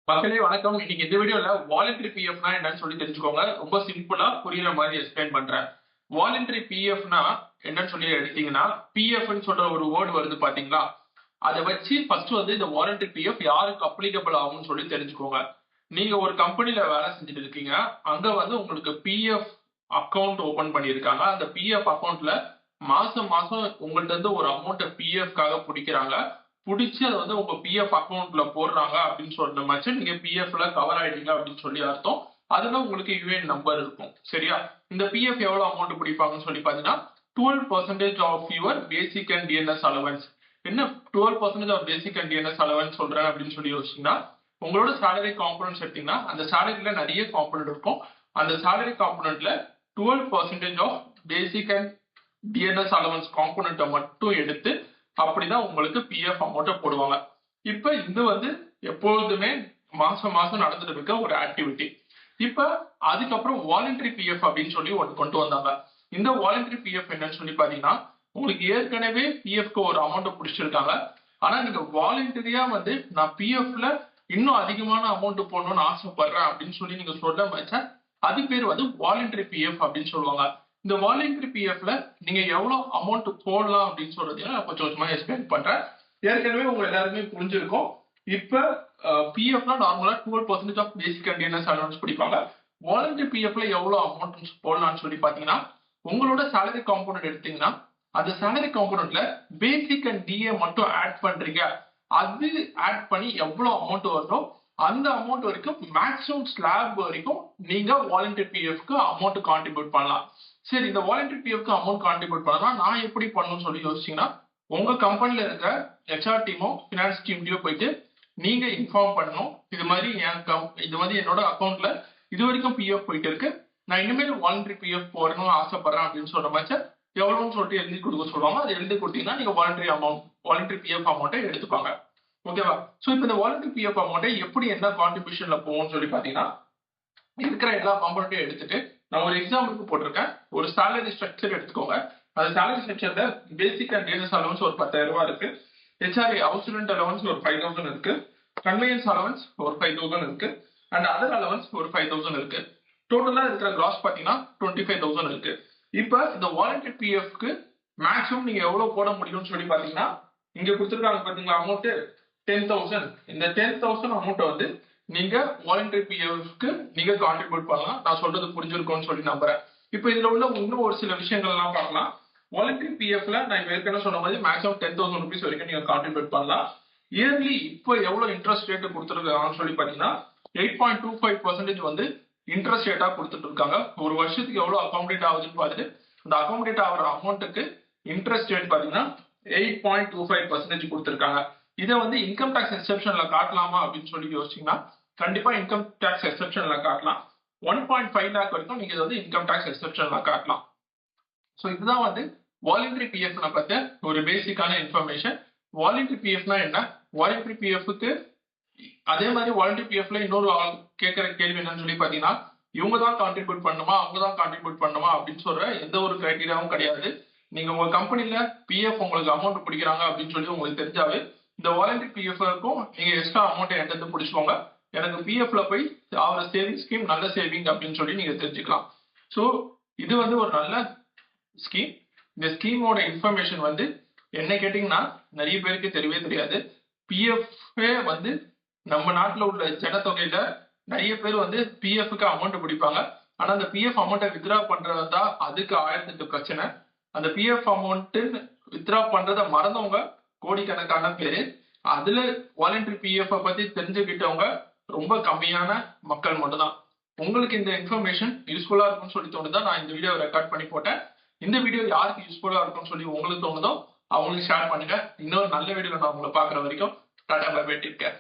மக்களே வணக்கம். இன்னைக்கு இந்த வீடியோல வாலண்டரி பிஎஃப்னா என்னன்னு சொல்லி தெரிஞ்சுக்கோங்க. ரொம்ப சிம்பிளா புரியுற மாதிரி எக்ஸ்பிளைன் பண்றேன். வாலண்டரி பிஎஃப்னா என்னன்னு சொல்லி எடுத்தீங்கன்னா, பிஎஃப்னு சொல்ற ஒரு வேர்ட் வருது பாத்தீங்களா? அத வச்சு ஃபர்ஸ்ட் வந்து இந்த வாலண்டரி பிஎஃப் யாருக்கு அப்ளிகபிள் ஆகும்னு சொல்லி தெரிஞ்சுக்கோங்க. நீங்க ஒரு கம்பெனில வேலை செஞ்சுட்டு இருக்கீங்க. அங்க வந்து உங்களுக்கு பிஎஃப் அக்கவுண்ட் ஓபன் பண்ணியிருக்காங்க. அந்த பிஎஃப் அக்கவுண்ட்ல மாசம் மாசம் உங்கள்ட்ட இருந்து ஒரு அமௌண்ட்ட பிஎஃப்காக புடிக்கிறாங்க. புடிச்சு அத வந்து உங்க பிஎஃப் அக்கவுண்ட்ல போடுறாங்க அப்படின்னு சொன்ன மாச்சு நீங்க பிஎஃப்ல கவர் ஆயிட்டீங்க அப்படின்னு சொல்லி அர்த்தம். அதுல உங்களுக்கு யுஏஎன் நம்பர் இருக்கும். சரியா? இந்த பிஎஃப் எவ்வளவு அமௌண்ட் பிடிப்பாங்கன்னு சொல்லி பாத்தீங்கன்னா 12% of your basic and DNS allowance. என்ன 12% of basic and DNS allowance சொல்றேன் அப்படின்னு சொல்லி யோசிச்சீங்கன்னா, உங்களோட சேலரி காம்பனன்ட்ஸ் எடுத்தீங்கன்னா அந்த சேலரியில நிறைய காம்பனன்ட் இருக்கும். அந்த சேலரி காம்பனன்ட்ல 12% of basic and DNS allowance காம்பனன்ட்டை மட்டும் எடுத்து அப்படிதான் உங்களுக்கு பிஎஃப் அமௌண்ட்டை போடுவாங்க. இப்ப இது வந்து எப்பொழுதுமே மாசம் மாசம் நடந்துட்டு இருக்க ஒரு ஆக்டிவிட்டி. இப்ப அதுக்கப்புறம் வாலண்டரி பிஎஃப் அப்படின்னு சொல்லி ஒன்று கொண்டு வந்தாங்க. இந்த வாலண்டரி பிஎஃப் என்னன்னு சொல்லி பாத்தீங்கன்னா, உங்களுக்கு ஏற்கனவே பிஎஃப்க்கு ஒரு அமௌண்ட் பிடிச்சிருக்காங்க. ஆனா நீங்க வாலண்டரியா வந்து நான் பிஎஃப்ல இன்னும் அதிகமான அமௌண்ட் போடணும்னு ஆசைப்படுறேன் அப்படின்னு சொல்லி நீங்க சொல்ல வச்சா அது பேர் வந்து வாலண்டரி பிஎஃப் அப்படின்னு சொல்லுவாங்க. இந்த வாலண்டரி பிஎஃப்ல நீங்க எவ்வளவு அமௌண்ட் போடலாம் அப்படின்னு சொல்றதையும் நான் கொஞ்சம் கொஞ்சமா எக்ஸ்பிளைன் பண்றேன். ஏற்கனவே உங்க எல்லாருமே புரிஞ்சிருக்கும். இப்ப பிஎஃப்னா நார்மலா 12% of basic and DNS allowance பிடிப்பாங்க. வாலண்டரி பிஎஃப்ல எவ்வளவு அமௌண்ட் போடலாம்னு சொல்லி பாத்தீங்கன்னா, உங்களோட சேலரி காம்பனன்ட் எடுத்தீங்கன்னா அந்த சேலரி காம்பனன்ட்ல பேசிக் அண்ட் டிஏ மட்டும் ஆட் பண்றீங்க. அது ஆட் பண்ணி எவ்வளவு அமௌண்ட் வருதோ அந்த அமௌண்ட் வரைக்கும் மேக்ஸிமம் ஸ்லாப் வரைக்கும் நீங்க வாலண்டரி பிஎஃப்க்கு அமௌண்ட் கான்ட்ரிபியூட் பண்ணலாம். சரி, இந்த வாலண்டரி பிஎஃப்க்கு அமௌண்ட் கான்ட்ரிபியூட் பண்ணலாம் நான் எப்படி பண்ணணும்னு சொல்லி யோசிச்சீங்கன்னா, உங்க கம்பெனில இருக்க ஹெச்ஆர் டீமோ பினான்ஸ் டீம்லயோ போயிட்டு நீங்க இன்ஃபார்ம் பண்ணணும். இது மாதிரி இது வந்து என்னோட அக்கௌண்ட்ல இது வரைக்கும் பிஎஃப் போயிட்டு இருக்கு. நான் இனிமேல் வாலண்டரி பிஎஃப் போடணும்னு ஆசைப்படுறேன் அப்படின்னு சொல்ற மாதிரி எவ்வளவுன்னு சொல்லிட்டு எழுதி கொடுக்க சொல்லுவாங்க. அதை எழுதி கொடுத்தீங்கன்னா நீங்க வாலண்டரி பிஎஃப் அமௌண்ட்டை எடுத்துப்பாங்க. ஓகேவா? சோ இப்போ இந்த வாலண்டரி பிஎஃப் அமௌண்ட்டை எப்படி என்ன கான்ட்ரிபியூஷன்ல போகும்னு சொல்லி பாத்தீங்கன்னா, இருக்கிற எல்லா காம்பனண்ட்டையும் எடுத்துட்டு நான் ஒரு எக்ஸாம்பிளுக்கு போட்டிருக்கேன். ஒரு சேலரி ஸ்ட்ரக்சர் எடுத்துக்கோங்க. அந்த சேலரி ஸ்ட்ரக்சர்ல பேசிக் அண்ட் டிஎன்எஸ் அலவன்ஸ் ஒரு 10,000 இருக்கு. ஹெச்ஆர்ஏ ஹவுஸ் ரெண்ட் அலவன்ஸ் ஒரு 5,000 இருக்கு. கன்வீனியன்ஸ் அலவன்ஸ் ஒரு 5,000 இருக்கு. அண்ட் அதர் அலவன்ஸ் ஒரு 5,000 இருக்கு. டோட்டலா இருக்கிற கிராஸ் பாத்தீங்கன்னா 25,000 இருக்கு. இப்ப இந்த வாலண்டரி பிஎஃப்க்கு மேக்ஸிமம் நீங்க எவ்வளவு போட முடியும்னு சொல்லி பாத்தீங்கன்னா, இங்க கொடுத்துருக்காங்க பாத்தீங்களா அமௌண்ட் 10,000. இந்த 10,000 அமௌண்ட் வந்து நீங்க வாலண்டரி பிஎஃப்க்கு நீங்க கான்ட்ரிபியூட் பண்ணலாம். நான் சொல்றது புரிஞ்சிருக்கும்னு சொல்லி நம்புறேன். இப்போ இதுல உள்ள இன்னும் ஒரு சில விஷயங்கள் எல்லாம் பார்க்கலாம். வாலண்டரி பிஎஃப்ல நான் ஏற்கனவே சொன்ன மாதிரி மேக்ஸிமம் 10,000 rupees வரைக்கும் நீங்க கான்ட்ரிபியூட் பண்ணலாம். இயர்லி இப்போ எவ்வளவு இன்ட்ரெஸ்ட் ரேட் கொடுத்துருக்காங்கன்னு சொல்லி பாத்தீங்கன்னா 8.25% வந்து இன்ட்ரெஸ்ட் ரேட்டா கொடுத்துட்டு இருக்காங்க. ஒரு வருஷத்துக்கு எவ்வளவு அகாமடேட் ஆகுதுன்னு பார்த்துட்டு அந்த அகாமடேட் ஆகிற அமௌண்ட்டுக்கு இன்ட்ரெஸ்ட் ரேட் பாத்தீங்கன்னா 8.25% கொடுத்துருக்காங்க. இதை வந்து இன்கம் டாக்ஸ் எக்ஸெப்ஷன்ல காட்டலாமா அப்படின்னு சொல்லி யோசிச்சீங்கன்னா, கண்டிப்பா இன்கம் டாக்ஸ் எக்ஸெப்ஷன்ல காட்டலாம். 1.5 lakh வரைக்கும் நீங்க இதை வந்து இன்கம் டாக்ஸ் எக்ஸெப்ஷன்ல காட்டலாம். சோ இதுதான் வந்து வாலண்டரி பிஎஃப் பத்தி ஒரு பேசிக்கான இன்ஃபர்மேஷன். வாலண்டரி பிஎஃப்னா என்ன? வாலண்டரி பிஎஃப்க்கு அதே மாதிரி வாலண்டரி பிஎஃப்ல இன்னொரு கேட்கிற கேள்வி என்னன்னு சொல்லி பாத்தீங்கன்னா, இவங்க தான் கான்ட்ரிபியூட் பண்ணுமா அவங்க தான் கான்ட்ரிபியூட் பண்ணுமா அப்படின்னு சொல்ற எந்த ஒரு கிரைட்டீரியாவும் கிடையாது. நீங்க உங்க கம்பெனில பிஎஃப் உங்களுக்கு அமௌண்ட் பிடிக்கிறாங்க அப்படின்னு சொல்லி உங்களுக்கு தெரிஞ்சாவே இந்த வாலண்டரி பிஎஃப்க்கும் நீங்க எக்ஸ்ட்ரா அமௌண்ட் என்கிட்ட பிடிச்சுக்கோங்க. எனக்கு பிஎஃப்ல போய் ஆகிற சேவிங் ஸ்கீம் நல்ல சேவிங் அப்படின்னு சொல்லி நீங்க தெரிஞ்சுக்கலாம். சோ இது வந்து ஒரு நல்ல ஸ்கீம். இந்த ஸ்கீமோட இன்ஃபர்மேஷன் வந்து என்ன கேட்டீங்கன்னா நிறைய பேருக்கு தெரியவே தெரியாது. பிஎஃப் வந்து நம்ம நாட்டுல உள்ள ஜனத்தொகையில நிறைய பேர் வந்து பிஎஃப்க்கு அமௌண்ட் பிடிப்பாங்க. ஆனா அந்த பிஎஃப் அமௌண்ட்டை வித்ரா பண்றதா அதுக்கு 1008 பிரச்சனை. அந்த பிஎஃப் அமௌண்ட் வித்ரா பண்றதை மறந்தவங்க கோடிக்கணக்கான பேரு. அதுல வாலண்டரி பிஎஃப் பத்தி தெரிஞ்சுக்கிட்டவங்க ரொம்ப கம்மியான மக்கள் மட்டும்தான். உங்களுக்கு இந்த இன்ஃபர்மேஷன் யூஸ்ஃபுல்லா இருக்கும்னு சொல்லி தோணுதா நான் இந்த வீடியோ ரெக்கார்ட் பண்ணி போட்டேன். இந்த வீடியோ யாருக்கு யூஸ்ஃபுல்லா இருக்கும்னு சொல்லி உங்களுக்கு தோணுதோ அவங்களுக்கு ஷேர் பண்ணுங்க. இன்னொரு நல்ல வீடியோல நான் உங்களை பாக்குற வரைக்கும் tata bye bye, take care.